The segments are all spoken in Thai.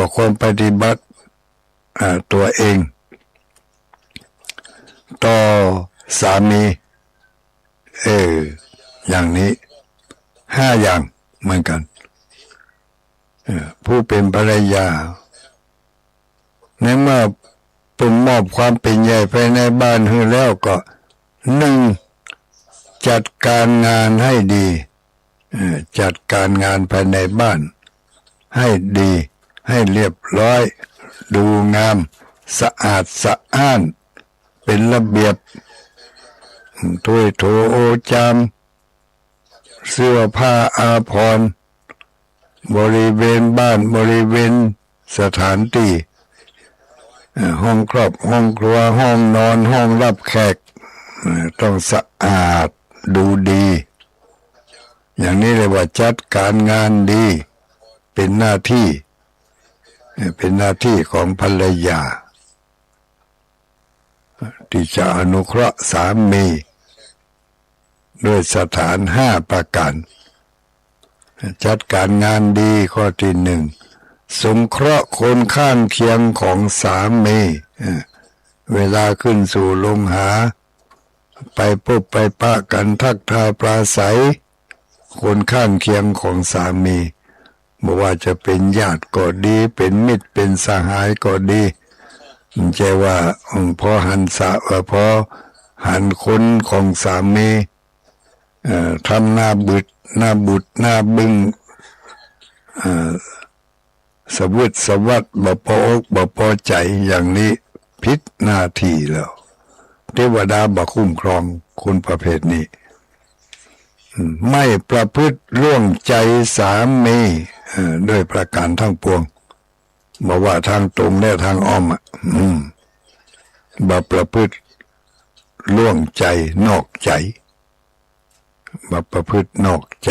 ก็ควรปฏิบัติตัวเองต่อสามีอย่างนี้5 อย่างเหมือนกันผู้เป็นภรรยาในเมื่อปุ่มมอบความเป็นใหญ่ภายในบ้านให้แล้วก็1จัดการงานให้ดีจัดการงานภายในบ้านให้ดีให้เรียบร้อยดูงามสะอาดสะอ้านเป็นระเบียบถ้วยโถโอจามเสื้อผ้าอาภรณ์บริเวณบ้านบริเวณสถานที่ห้องครอบห้องครัวห้องนอนห้องรับแขกต้องสะอาดดูดีอย่างนี้เรียกว่าจัดการงานดีเป็นหน้าที่ของภรรยาที่จะอนุเคราะห์สามีด้วยสถาน5 ประการจัดการงานดีข้อที่1สงเคราะห์คนข้างเคียงของสามีเวลาขึ้นสู่ลงหาไปพบไปปะกันทักทายปราศัยคนข้างเคียงของสามีไม่ว่าจะเป็นญาติก็ดีเป็นมิตรเป็นสหายก็ดีไม่ใช่ว่าพอหันพอหันคนของสามีทำหน้าบุตรหน้าบึ้งสวุดสวัดบ่พออกบ่พอใจอย่างนี้ผิดหน้าที่แล้วเทวดาบ่คุ้มครองคนประเภทนี้ไม่ประพฤติล่วงใจสามีด้วยประการทั้งปวงบอกว่าทางตรงและทางอ้อมบ่ประพฤติล่วงใจนอกใจบ่ประพฤตินอกใจ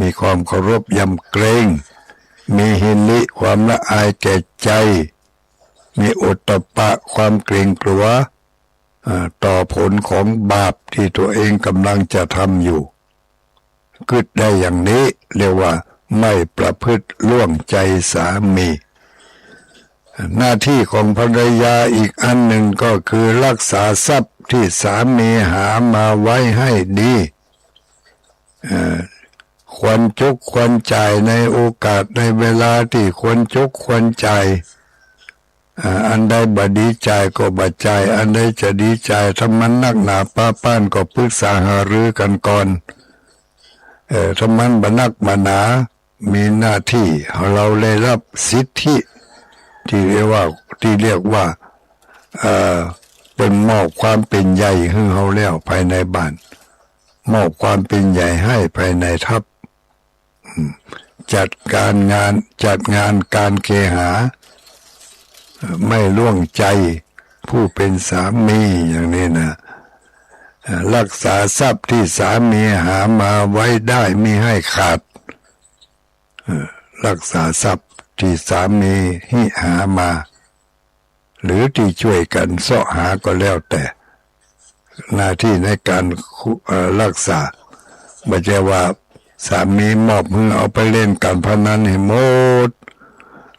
มีความเคารพยำเกรงมีหิริความละอายแก่ใจมีโอตตัปปะความเกรงกลัวต่อผลของบาปที่ตัวเองกำลังจะทำอยู่กึดได้อย่างนี้เรียกว่าไม่ประพฤติล่วงใจสามีหน้าที่ของภรรยาอีกอันหนึ่งก็คือรักษาทรัพย์ที่สามีหามาไว้ให้ดีควรจกควรจ่ายในโอกาสในเวลาที่ควรจกควรจ่ายอันใดบดีใจก็บดใจอันใดจะดีใจถ้ามันนักหนาป้าป้านก็ปรึกษาหารือกันก่อนถ้ามันบนักบนามีหน้าที่เราได้รับสิทธิที่เรียกว่าเป็นมอบความเป็นใหญ่ให้เราแล้วภายในบ้านมอบความเป็นใหญ่ให้ภายในทัพจัดงานการเคหาไม่ล่วงใจผู้เป็นสามีอย่างนี้นะรักษาทรัพย์ที่สามีหามาไว้ได้มิให้ขาดรักษาทรัพย์ที่สามีหามาหรือที่ช่วยกันเสาะหาก็แล้วแต่หน้าที่ในการรักษาไม่ใช่ว่าสามีมอบมือเอาไปเล่นการพนันให้หมด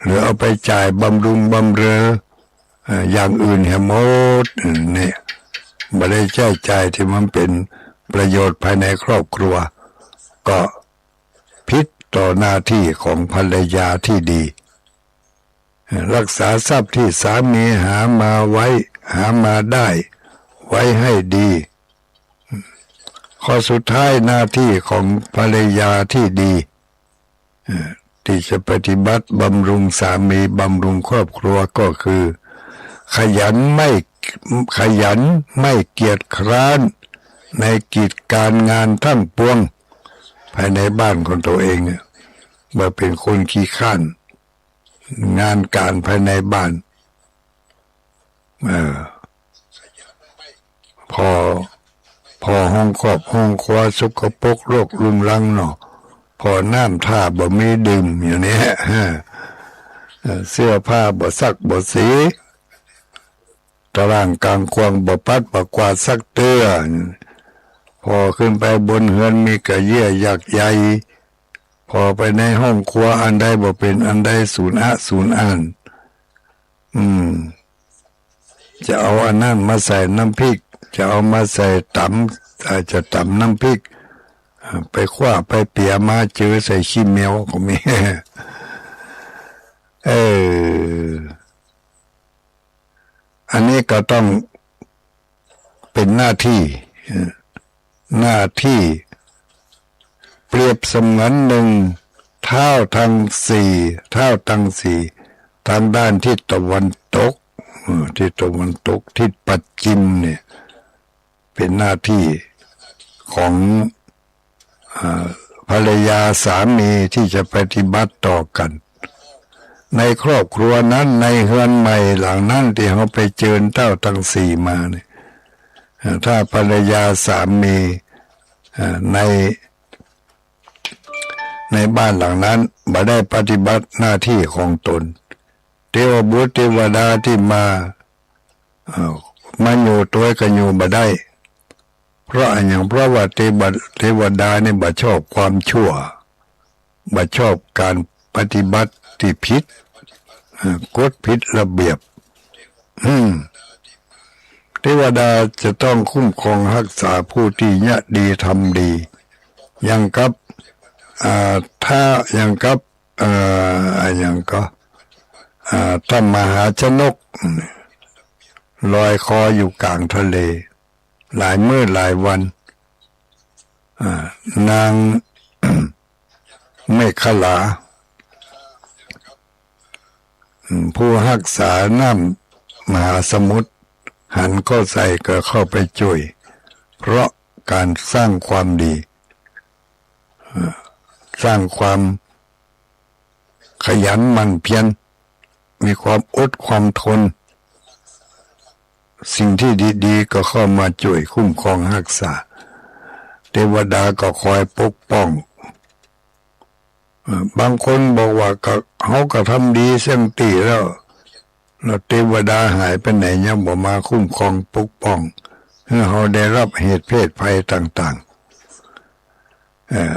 หรือเอาไปจ่ายบำรุงบำเรออย่างอื่นให้หมดเนี่ยไม่ได้ใช้จ่ายที่มันเป็นประโยชน์ภายในครอบครัวก็ผิดต่อหน้าที่ของภรรยาที่ดีรักษาทรัพย์ที่สามีหามาได้ไว้ให้ดีข้อสุดท้ายหน้าที่ของภรรยาที่ดีที่จะปฏิบัติบำรุงสามีบำรุงครอบครัวก็คือขยันไม่เกียจคร้านในกิจการงานทั้งปวงภายในบ้านของตัวเองเมื่อเป็นคนขี้ข้านงานการภายในบ้านพอห้องครอบห้องครัวสกปรกโรครุงรังเนาะพอน้ำท่าบ่มีดื่มอย่างนี้เสื้อผ้าบ่ซักบ่สีตารางกลางควงบ่ปัดบ่กวาดซักเตื้อพอขึ้นไปบนเฮือนมีกระเยี่ยยักใหญ่ พอไปในห้องครัวอันใดบ่เป็นอันใดศูนย์อะศูนย์อ่านจะเอาอันนั้นมาใส่น้ำพริกจะเอามาใส่ตำอาจจะตำน้ำพริกไปคว้าไปเปียมาเจอใส่ขี้แมวก็มีอันนี้ก็ต้องเป็นหน้าที่เปรียบเสมือนหนึ่งเท้าทั้งสี่ทางด้านทิศตะวันตกทิศปัจฉิมเนี่ยเป็นหน้าที่ของภรรยาสามีที่จะปฏิบัติต่อกันในครอบครัวนั้นในเฮือนใหม่หลังนั้นที่เขาไปเจิญเต้าทั้งสี่มาเนี่ยถ้าภรรยาสามีในบ้านหลังนั้นบ่ได้ปฏิบัติหน้าที่ของตนเทวบุตรเทวดาที่มาอยู่ตัวก็อยู่บ่ได้เพราะว่าเทวดาเนี่ยบ่ชอบความชั่วบ่ชอบการปฏิบัติที่ผิดกฎผิดระเบียบเทวดาจะต้องคุ้มครองรักษาผู้ที่ยะดีทำดีอย่างกับท่านมหาชนกลอยคออยู่กลางทะเลหลายมื้อหลายวันนาง ไม่ขลาผู้รักษาน้ำมหาสมุทรหันก็ใส่ก็เข้าไปช่วยเพราะการสร้างความดีสร้างความขยันหมั่นเพียรมีความอดความทนสิ่งที่ดีๆก็เข้ามาช่วยคุ้มครองรักษาเทวดาก็คอยปกป้องบางคนบอกว่าเขาก็ทำดีเสียงตีแล้วเทวดาหายไปไหนยังบ่มาคุ้มครองปกป้องเพื่อเขาได้รับเหตุเพศภัยต่างๆ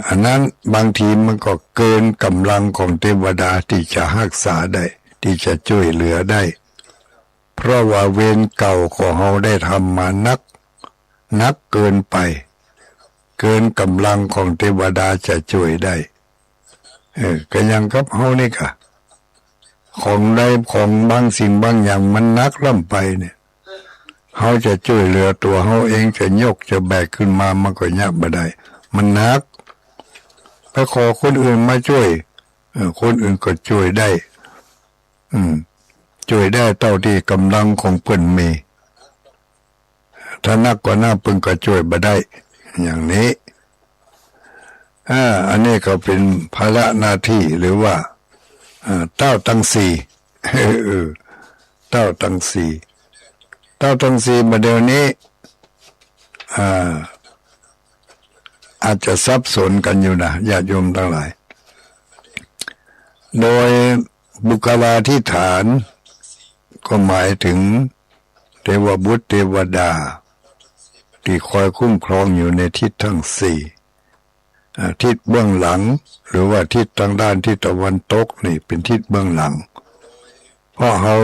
อันนั้นบางทีมันก็เกินกำลังของเทวดาที่จะรักษาได้ที่จะช่วยเหลือได้เพราะว่าเวรเก่าของเขาได้ทำมานักเกินไปเกินกำลังของเทวดาจะช่วยได้ก็ยังกับเขานี่ค่ะของใดของบางสิ่งบางอย่างมันนักล่ำไปเนี่ยเขาจะช่วยเหลือตัวเขาเองจะยกจะแบกขึ้นมามันก็ยากบ่ได้มันนักไปขอคนอื่นมาช่วยคนอื่นก็ช่วยได้ช่วยได้เท่าที่กำลังของเพิ่นมีถ้านักกว่าหน้าเพิ่นก็ช่วยบ่ได้อย่างนี้อันนี้ก็เป็นภาระหน้าที่หรือว่าเต้าตั้งสี่เต้าตั้งสี่มาเดี๋ยวนี้อาจจะสับสนกันอยู่นะญาติโยมทั้งหลายโดยบุคลาธิฐานก็หมายถึงเทวบุตรเทวดาที่คอยคุ้มครองอยู่ในทิศทั้งสี่ทิศเบื้องหลังหรือว่าทิศทางด้านทิศตะวันตกนี่เป็นทิศเบื้องหลังเพราะเขา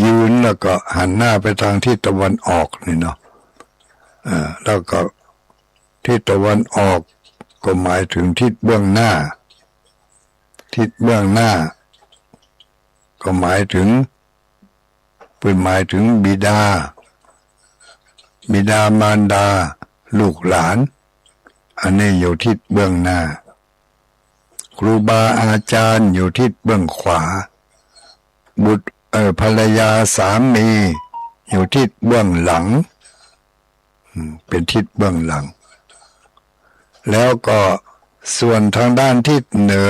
ยืนแล้วก็หันหน้าไปทางทิศตะวันออกนี่เนาะแล้วก็ทิศตะวันออกก็หมายถึงทิศเบื้องหน้าก็หมายถึงบิดามารดาลูกหลานอันนี้อยู่ทิศเบื้องหน้าครูบาอาจารย์อยู่ทิศเบื้องขวาบุตรภรรยาสามีอยู่ทิศเบื้องหลังเป็นทิศเบื้องหลังแล้วก็ส่วนทางด้านทิศเหนื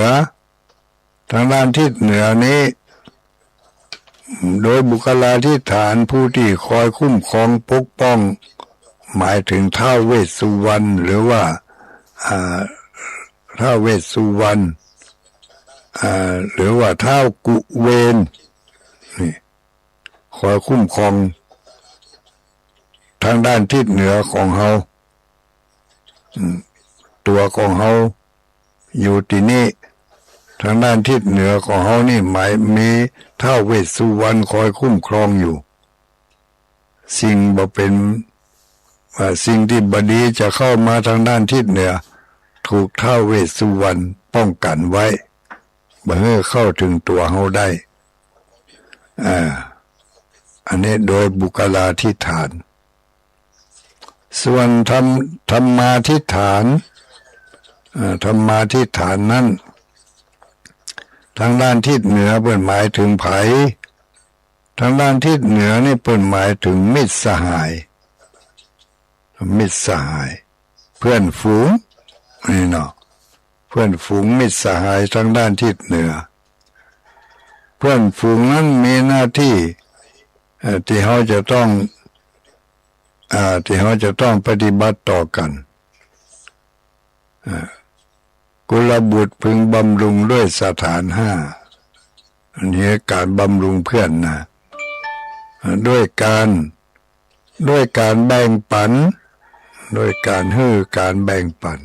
อนี้โดยบุคลาธิฐานผู้ที่คอยคุ้มครองปกป้องหมายถึงท้าวเวสสุวรรณหรือว่าท้าวเวสสุวรรณหรือว่าท้าวกุเวนนี่คอยคุ้มครองทางด้านทิศเหนือของเขาตัวของเขา อยู่ที่นี่ทางด้านทิศเหนือของเขานี่หมายมีท้าวเวสสุวรรณคอยคุ้มครองอยู่สิ่งบ่เป็นสิ่งที่บดีจะเข้ามาทางด้านทิศเหนือถูกท้าวเวสสุวรรณป้องกันไว้บ่ให้เข้าถึงตัวเขาได้อันนี้โดยบุคลาธิฐานส่วนธรรมาธิฐานธรรมาธิฐานนั้นทางด้านทิศเหนือเปิ่นหมายถึงไผทางด้านทิศเหนือนี่เปิ่นหมายถึงมิตรสหายมิตรสหายเพื่อนฝูงนี่เนาะเพื่อนฝูงมิตรสหายทางด้านทิศเหนือเพื่อนฝูงนั้นมีหน้าที่ที่เขาจะต้องปฏิบัติต่อกันกุลบุตรพึงบำรุงด้วยสถานห้าอันนี้การบำรุงเพื่อนนะด้วยการแบ่งปันด้วยการการแบ่งปัน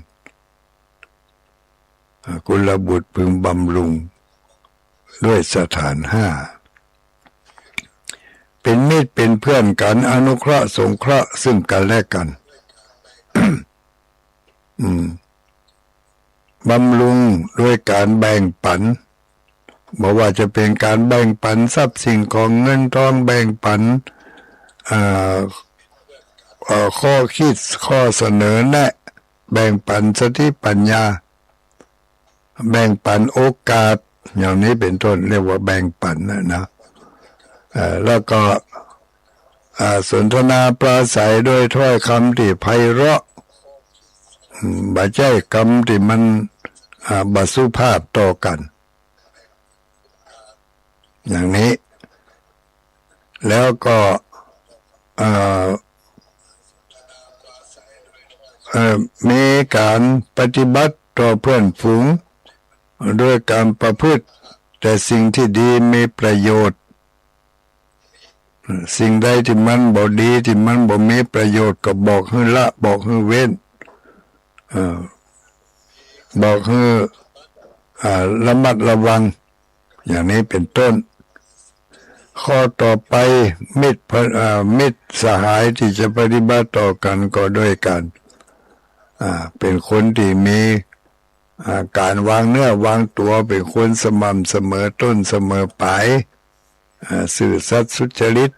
กุลบุตรพึงบำรุงด้วยสถานห้าเป็นมิตรเป็นเพื่อนกันอนุเคราะห์สงเคราะห์ซึ่งกันและกัน บำรุงด้วยการแบ่งปันบอกว่าจะเป็นการแบ่งปันทรัพย์สิ่งของเงินทองแบ่งปันข้อคิดข้อเสนอแนะแบ่งปันสติปัญญาแบ่งปันโอกาสอย่างนี้เป็นต้นเรียกว่าแบ่งปันนะแล้วก็สนทนาปราศัยด้วยถ้อยคำที่ไพเราะบ่ใช่คำที่มันบ่สุภาพต่อกันอย่างนี้แล้วก็มีการปฏิบัติต่อเพื่อนฝูงด้วยการประพฤติแต่สิ่งที่ดีมีประโยชน์สิ่งใดที่มันบ่ดีที่มันบ่มีประโยชน์ก็บอกให้ละบอกให้เว้นบอกให้ระมัดระวังอย่างนี้เป็นต้นข้อต่อไปมิตรสหายที่จะปฏิบัติต่อกันก็ด้วยกันเป็นคนที่มีการวางเนื้อวางตัวเป็นคนสม่ำเสมอต้นเสมอปลายสื่อสัตย์สุจริต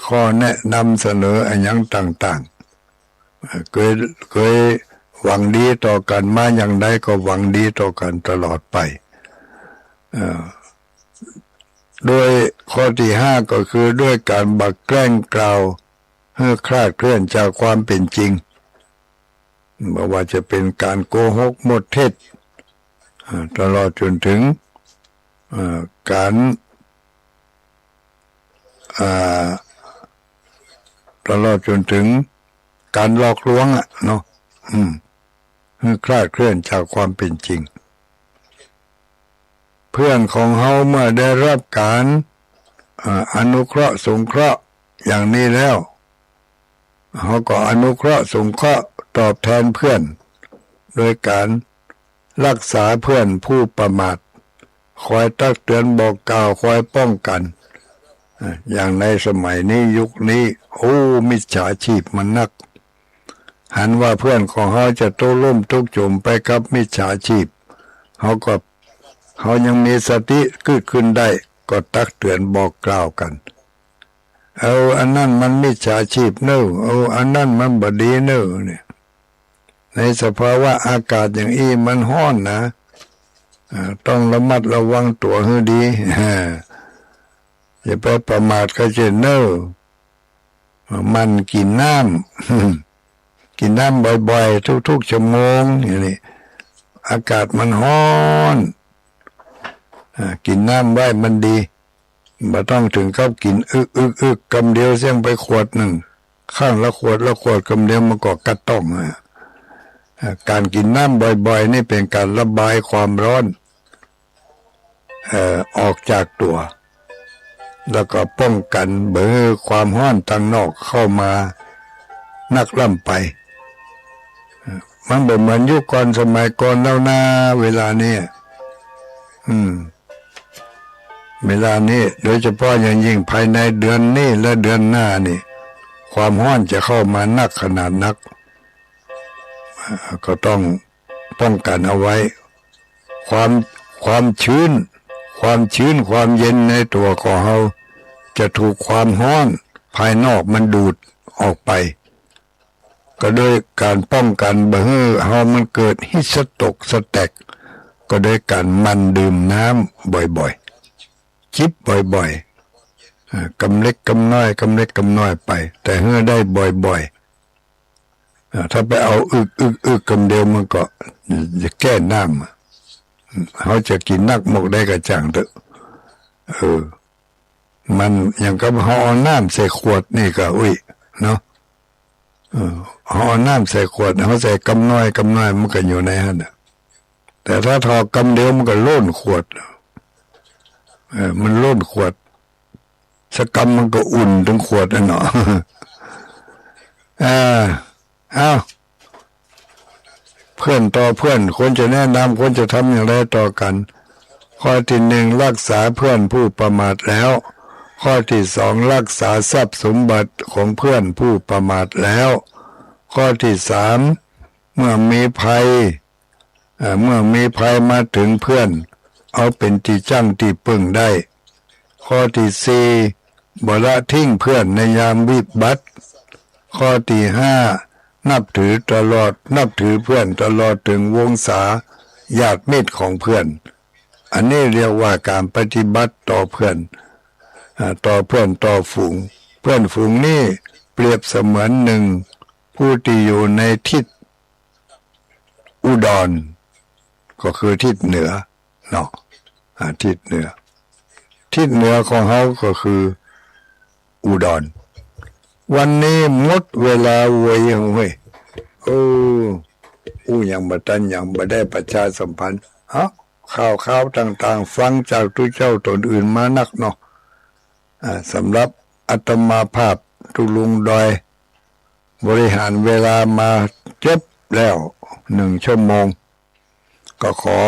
ข้อแนะนำเสนออะไรอย่างต่างๆเคยหวังดีต่อกันมาอย่างใดก็หวังดีต่อกันตลอดไปโดยข้อที่ห้าก็คือด้วยการบักแกล้งกล่าวให้คลาดเคลื่อนจากความเป็นจริงไม่ว่าจะเป็นการโกหกหมดเท็จตลอดจนถึงการตลอดจนถึงการหลอกลวงเนาะให้คลาดเคลื่อนจากความเป็นจริงเพื่อนของเฮาเมื่อได้รับการอนุเคราะห์สงเคราะห์อย่างนี้แล้วเขาก็อนุเคราะห์สงเคราะห์ตอบแทนเพื่อนโดยการรักษาเพื่อนผู้ประมาทคอยตักเตือนบอกกล่าวคอยป้องกันอย่างในสมัยนี้ยุคนี้มิจฉาชีพมันนักหันว่าเพื่อนของเขาจะโต้ล่มทุกจมไปกับมิจฉาชีพเขายังมีสติขึ้นได้ก็ตักเตือนบอกกล่าวกันอันนั้นมันมิจฉาชีพเน้ออันนั้นมันบดีเน้อเนี่ยในสภาวะอากาศอย่างนี้มันร้อนนะต้องระมัดระวังตัวให้ดีอย่าไปประมาทก็จะเน้อมันกินน้ำกินน้ำบ่อยๆทุกๆชั่วโมงอย่างนี้อากาศมันร้อนกินน้ำไว้มันดีไม่ต้องถึงกับกินอึกกำเดียวเสียงไปขวดหนึ่งข้างละขวดกำเดียวมันก็กระต้องการกินน้ำบ่อยๆนี่เป็นการระบายความร้อนออกจากตัวแล้วก็ป้องกันความร้อนทางนอกเข้ามานักล่ำไป มันบ่เหมือนยุคก่อนสมัยก่อนแล้วนะเวลานี้เวลานี้โดยเฉพาะอย่างยิ่งภายในเดือนนี้และเดือนหน้านี่ความร้อนจะเข้ามานักขนาดนักก็ต้องป้องกันเอาไว้ความชื้นความเย็นในตัวของเราจะถูกความร้อนภายนอกมันดูดออกไปก็โดยการป้องกันบ่ให้เฮามันเกิดฮิสโตกสแต็กก็โดยการมันดื่มน้ำบ่อยๆจิบบ่อยๆกำเล็กกำน้อยไปแต่เมื่อได้บ่อยๆถ้าไปเอาอึกกำเดียวมันก็จะแก้น้ำเขาจะกินนักหมกได้กระจ่างเถอะมันอย่างกับห่อน้ำใส่ขวดนี่ก็เนาะห่อน้ำใส่ขวดเขาใส่กำน้อยมันก็อยู่ในนั้นแต่ถ้าทอกำเดียวมันก็ล้นขวดมันล้นขวดสกำมันก็อุ่นถึงขวดนั่นเนาะเพื่อนต่อเพื่อนควรจะแนะนำควรจะทำอย่างไรต่อกันข้อที่หนึ่งรักษาเพื่อนผู้ประมาทแล้วข้อที่สองรักษาทรัพย์สมบัติของเพื่อนผู้ประมาทแล้วข้อที่สามเมื่อมีภัยมาถึงเพื่อนเอาเป็นที่จั่งที่พึ่งได้ข้อที่สี่บ่ละทิ้งเพื่อนในยามวิบัติข้อที่ห้านับถือเพื่อนตลอดถึงวงศาญาติมิตรของเพื่อนอันนี้เรียกว่าการปฏิบัติต่อเพื่อนต่อฝูงเพื่อนฝูงนี่เปรียบเสมือนหนึ่งผู้ที่อยู่ในทิศอุดรก็คือทิศเหนือเนาะทิศเหนือของเขาก็คืออุดรวันนี้หมดเวลาเว้ยยังบ่ทันยังบ่ได้ประชาสัมพันธ์ข่าวต่างๆฟังจากทุกเจ้าตนอื่นมานักเนาะสำหรับอาตมาภาพทุลุงดอยบริหารเวลามาจบแล้ว1 ชั่วโมงก็ขอ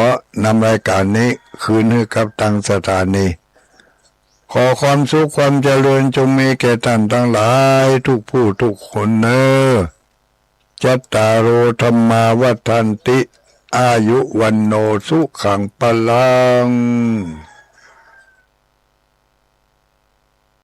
นำรายการนี้คืนให้กับทางสถานีขอความสุขความเจริญจงมีแก่ท่านทั้งหลายทุกผู้ทุกคนเนอจัตตารโอธรรมาวัฏันติอายุวันโนสุขังพลัง